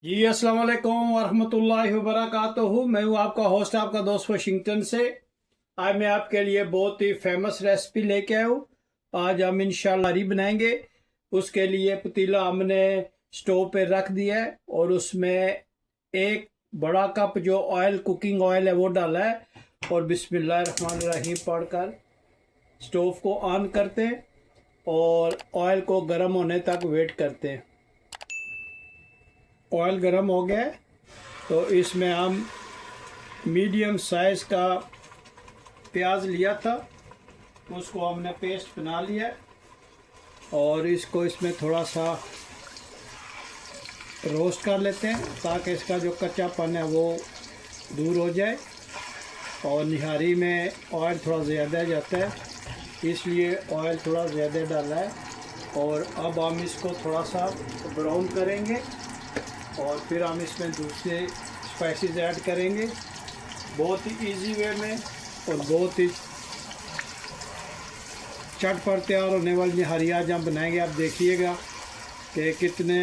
जी अस्सलाम वालेकुम वरहमतुल्लाहि वबरकातुहू। मैं हूँ आपका होस्ट, आपका दोस्त वाशिंगटन से। आज मैं आपके लिए बहुत ही फेमस रेसिपी लेके आया हूँ। आज हम इंशाल्लाह हरी बनाएंगे। उसके लिए पतीला हमने स्टोव पे रख दिया है और उसमें एक बड़ा कप जो ऑयल, कुकिंग ऑयल है, वो डाला है। और बिस्मिल्लाहिर्रहमानिर्रहीम पढ़कर स्टोव को ऑन करते हैं और ऑयल को गर्म होने तक वेट करते हैं। ऑयल गर्म हो गया है तो इसमें हम मीडियम साइज़ का प्याज लिया था, उसको हमने पेस्ट बना लिया और इसको इसमें थोड़ा सा रोस्ट कर लेते हैं ताकि इसका जो कच्चापन है वो दूर हो जाए। और निहारी में ऑयल थोड़ा ज़्यादा जाता है, इसलिए ऑयल थोड़ा ज़्यादा डाला है। और अब हम इसको थोड़ा सा ब्राउन करेंगे और फिर हम इसमें दूसरे स्पाइसेस ऐड करेंगे बहुत ही इजी वे में और बहुत ही चटपट तैयार होने वाली निहारी आज हम बनाएंगे। आप देखिएगा कि कितने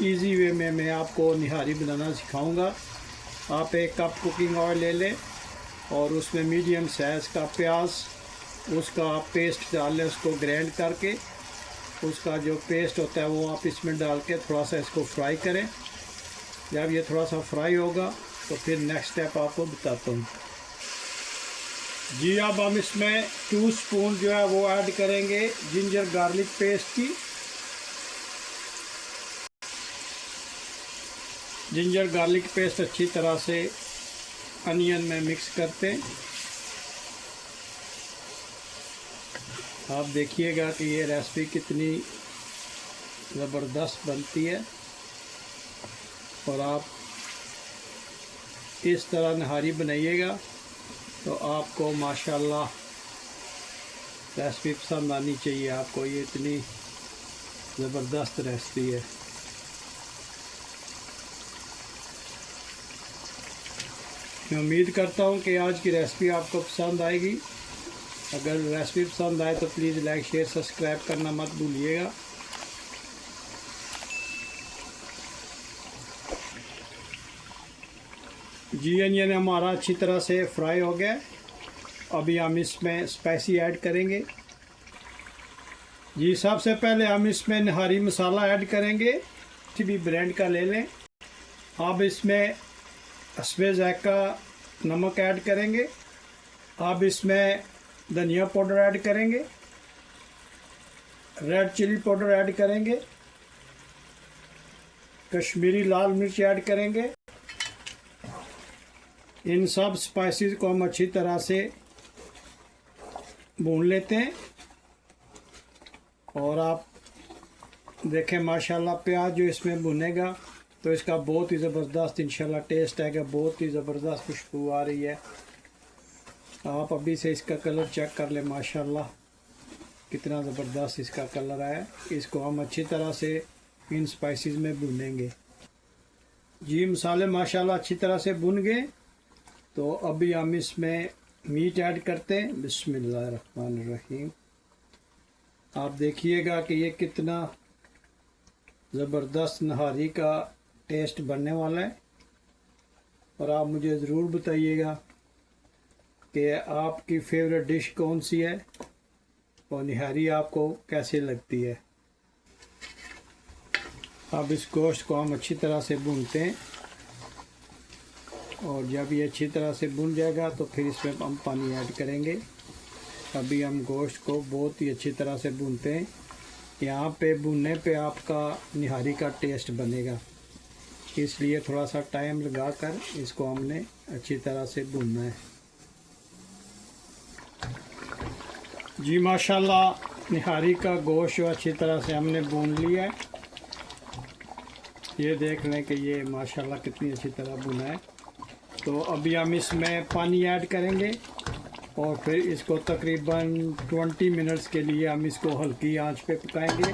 इजी वे में मैं आपको निहारी बनाना सिखाऊंगा। आप एक कप कुकिंग ऑयल ले लें और उसमें मीडियम साइज़ का प्याज, उसका आप पेस्ट डाल लें, उसको ग्राइंड करके उसका जो पेस्ट होता है वो आप इसमें डाल के थोड़ा सा इसको फ्राई करें। जब ये थोड़ा सा फ्राई होगा तो फिर नेक्स्ट स्टेप आपको बताता हूँ। जी अब हम इसमें 2 स्पून जो है वो ऐड करेंगे जिंजर गार्लिक पेस्ट की। जिंजर गार्लिक पेस्ट अच्छी तरह से अनियन में मिक्स करते हैं। आप देखिएगा कि ये रेसिपी कितनी ज़बरदस्त बनती है और आप इस तरह नहारी बनाइएगा तो आपको माशाल्लाह रेसिपी पसंद आनी चाहिए आपको। ये इतनी ज़बरदस्त रेसिपी है। मैं उम्मीद करता हूँ कि आज की रेसिपी आपको पसंद आएगी। अगर रेसिपी पसंद आए तो प्लीज़ लाइक, शेयर, सब्सक्राइब करना मत भूलिएगा। जी अनियन हमारा अच्छी तरह से फ्राई हो गया। अभी हम इसमें स्पाइसी ऐड करेंगे। जी सबसे पहले हम इसमें निहारी मसाला ऐड करेंगे, किसी भी ब्रांड का ले लें। अब इसमें हस्बे ज़ायक़ा नमक ऐड करेंगे। अब इसमें धनिया पाउडर ऐड करेंगे, रेड चिली पाउडर ऐड करेंगे, कश्मीरी लाल मिर्च ऐड करेंगे। इन सब स्पाइसेस को हम अच्छी तरह से भून लेते हैं। और आप देखें माशाल्लाह प्याज जो इसमें भुनेगा तो इसका बहुत ही ज़बरदस्त इंशाल्लाह टेस्ट आएगा, बहुत ही ज़बरदस्त खुशबू आ रही है। आप अभी से इसका कलर चेक कर लें, माशाल्लाह कितना ज़बरदस्त इसका कलर आया। इसको हम अच्छी तरह से इन स्पाइसेस में भुनेंगे। जी मसाले माशाल्लाह अच्छी तरह से भुन गए तो अभी हम इसमें मीट ऐड करते हैं। बिस्मिल्लाहिर्रहमानिर्रहीम। आप देखिएगा कि ये कितना ज़बरदस्त नहारी का टेस्ट बनने वाला है। और आप मुझे ज़रूर बताइएगा कि आपकी फेवरेट डिश कौन सी है और निहारी आपको कैसी लगती है। अब इस गोश्त को हम अच्छी तरह से भूनते हैं और जब ये अच्छी तरह से भुन जाएगा तो फिर इसमें हम पानी ऐड करेंगे। अभी हम गोश्त को बहुत ही अच्छी तरह से भूनते हैं। यहाँ पे भुनने पे आपका निहारी का टेस्ट बनेगा, इसलिए थोड़ा सा टाइम लगाकर इसको हमने अच्छी तरह से भूनना है। जी माशाल्लाह निहारी का गोश्त अच्छी तरह से हमने भून लिया है। ये देख लें कि ये माशाल्लाह कितनी अच्छी तरह भुना है। तो अभी हम इसमें पानी ऐड करेंगे और फिर इसको तकरीबन 20 मिनट्स के लिए हम इसको हल्की आंच पे पकाएंगे।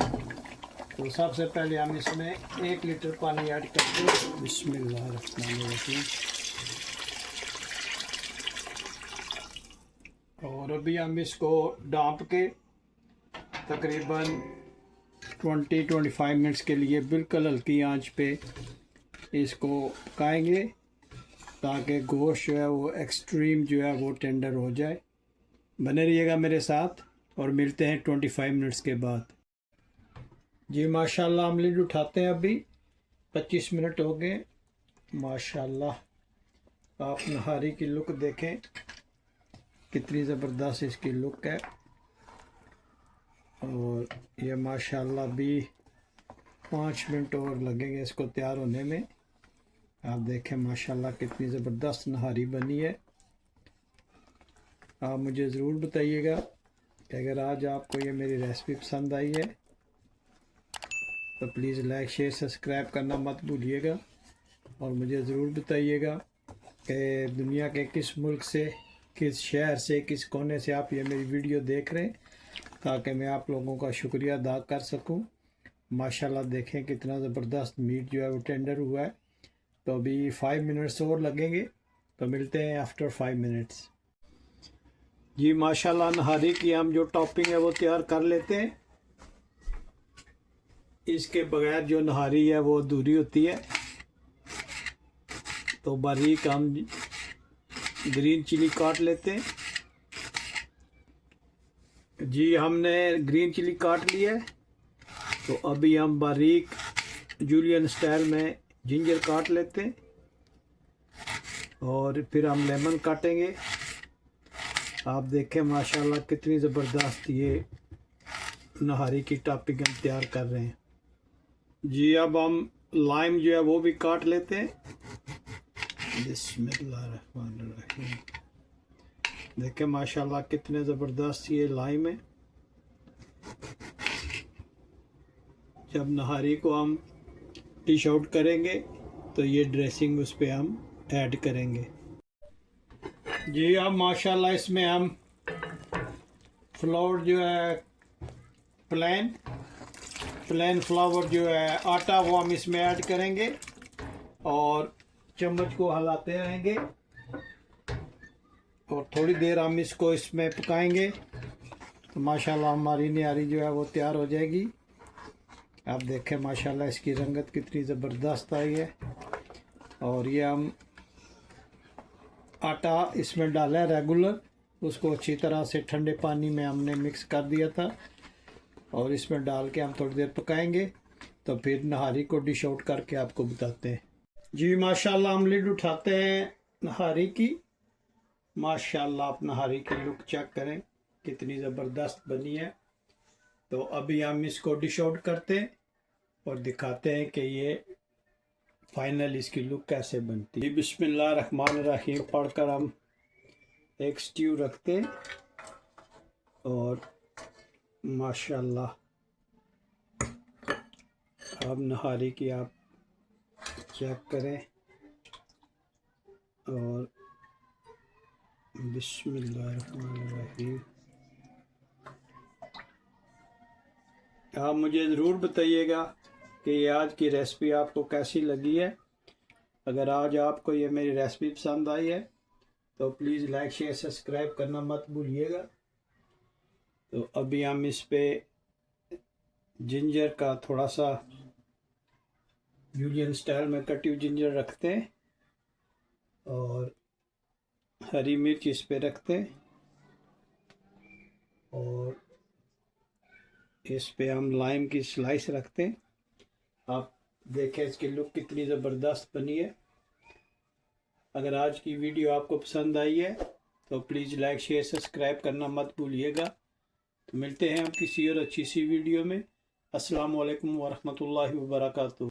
तो सबसे पहले हम इसमें 1 लीटर पानी ऐड करते हैं। बिस्मिल्लाहिर्रहमानिर्रहीम। और अभी हम इसको ढाँप के तकरीबन 20-25 मिनट्स के लिए बिल्कुल हल्की आंच पे इसको पकाएंगे ताकि गोश्त जो है वो एक्सट्रीम जो है वो टेंडर हो जाए। बने रहिएगा मेरे साथ और मिलते हैं 25 मिनट्स के बाद। जी माशाल्लाह हम लीड उठाते हैं, अभी 25 मिनट हो गए। माशाल्लाह आप नहारी की लुक देखें, कितनी ज़बरदस्त इसकी लुक है। और ये माशाल्लाह भी 5 मिनट और लगेंगे इसको तैयार होने में। आप देखें माशाल्लाह कितनी ज़बरदस्त नहारी बनी है। आप मुझे ज़रूर बताइएगा कि अगर आज आपको ये मेरी रेसिपी पसंद आई है तो प्लीज़ लाइक शेयर सब्सक्राइब करना मत भूलिएगा। और मुझे ज़रूर बताइएगा कि दुनिया के किस मुल्क से, किस शहर से, किस कोने से आप ये मेरी वीडियो देख रहे हैं, ताकि मैं आप लोगों का शुक्रिया अदा कर सकूं। माशाल्लाह देखें कितना ज़बरदस्त मीट जो है वो टेंडर हुआ है। तो अभी 5 मिनट्स और लगेंगे, तो मिलते हैं आफ्टर 5 मिनट्स। जी माशाल्लाह नहारी की हम जो टॉपिंग है वो तैयार कर लेते हैं। इसके बगैर जो नहारी है वो अधूरी होती है। तो बारीक हम ग्रीन चिली काट लेते हैं। जी हमने ग्रीन चिली काट लिया है, तो अभी हम बारीक जूलियन स्टाइल में जिंजर काट लेते हैं और फिर हम लेमन काटेंगे। आप देखें माशाल्लाह कितनी ज़बरदस्त ये नहारी की टॉपिंग हम तैयार कर रहे हैं। जी अब हम लाइम जो है वो भी काट लेते हैं। बिस्मिल्लाहिर्रहमानिर्रहीम। देखें माशाल्लाह कितने ज़बरदस्त ये लाइम है। जब नहारी को हम डिश आउट करेंगे तो ये ड्रेसिंग उस पर हम ऐड करेंगे। जी अब माशाल्लाह इसमें हम फ्लोर जो है प्लेन फ्लावर जो है आटा वो हम इसमें ऐड करेंगे और चम्मच को हिलाते रहेंगे और थोड़ी देर हम इसको इसमें पकाएंगे। तो माशाल्लाह हमारी निहारी जो है वो तैयार हो जाएगी। आप देखें माशाल्लाह इसकी रंगत कितनी ज़बरदस्त आई है। और ये हम आटा इसमें डाला है रेगुलर, उसको अच्छी तरह से ठंडे पानी में हमने मिक्स कर दिया था और इसमें डाल के हम थोड़ी देर पकाएंगे। तो फिर नहारी को डिश आउट करके आपको बताते हैं। जी माशाल्लाह हम लिड उठाते हैं नहारी की। माशाल्लाह आप नहारी की लुक चेक करें कितनी ज़बरदस्त बनी है। तो अभी हम इसको डिश आउट करते हैं और दिखाते हैं कि ये फाइनल इसकी लुक कैसे बनती है। बिस्मिल्लाहिर्रहमानिर्रहीम पढ़कर हम एक स्ट्यू रखते हैं और माशाल्लाह अब नहारी की आप चेक करें और बिस्मिल्लाहिर्रहमानिर्रहीम। आप मुझे ज़रूर बताइएगा कि ये आज की रेसिपी आपको कैसी लगी है। अगर आज आपको ये मेरी रेसिपी पसंद आई है तो प्लीज़ लाइक शेयर सब्सक्राइब करना मत भूलिएगा। तो अभी हम इस पे जिंजर का थोड़ा सा जूलियन स्टाइल में कटी हुई जिंजर रखते हैं और हरी मिर्च इस पे रखते हैं और इस पे हम लाइम की स्लाइस रखते हैं। आप देखें इसकी लुक कितनी ज़बरदस्त बनी है। अगर आज की वीडियो आपको पसंद आई है तो प्लीज़ लाइक शेयर सब्सक्राइब करना मत भूलिएगा। तो मिलते हैं हम किसी और अच्छी सी वीडियो में। अस्सलाम वालेकुम वरहमतुल्लाहि वबरकातुहू।